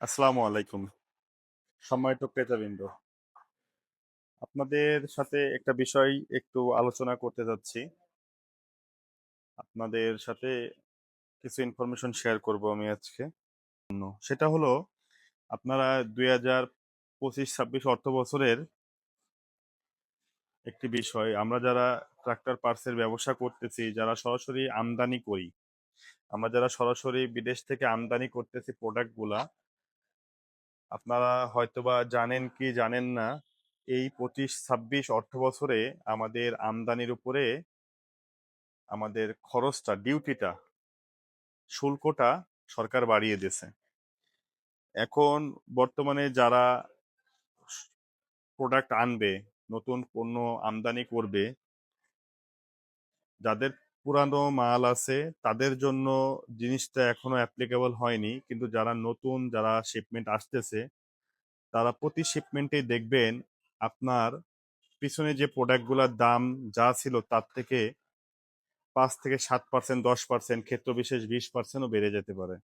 আসসালামু আলাইকুম। সম্মানিত ক্রেতাবৃন্দ, আপনাদের সাথে একটা বিষয় একটু আলোচনা করতে যাচ্ছি। আপনাদের সাথে কিছু ইনফরমেশন শেয়ার করব আমি আজকে। সেটা হলো আপনারা ২০২৫-২৬ অর্থ বছরের একটি বিষয়, আমরা যারা ট্রাক্টর পার্টসের ব্যবসা করতেছি, যারা সরাসরি আমদানি করি, আমরা যারা সরাসরি বিদেশ থেকে আমদানি করতেছি প্রোডাক্টগুলা, আপনারা হয়তোবা জানেন কি জানেন না, এই ২৫-২৬ অর্থ বছরে আমাদের আমদানির উপরে আমাদের খরচটা, ডিউটিটা, শুল্কটা সরকার বাড়িয়ে দিয়েছে। এখন বর্তমানে যারা প্রোডাক্ট আনবে, নতুন পণ্য আমদানি করবে, যাদের পুরানো মাল আছে তাদের জন্য জিনিসটা এখনো অ্যাপ্লিকেবল হয়নি, কিন্তু যারা নতুন, যারা শিপমেন্ট আসতেছে, তারা প্রতি শিপমেন্টেই দেখবেন আপনার পিছনে যে প্রোডাক্টগুলোর দাম যা ছিল তার থেকে ৫ থেকে ৭%, ১০%, ক্ষেত্র বিশেষ ২০%ও বেড়ে যেতে পারে।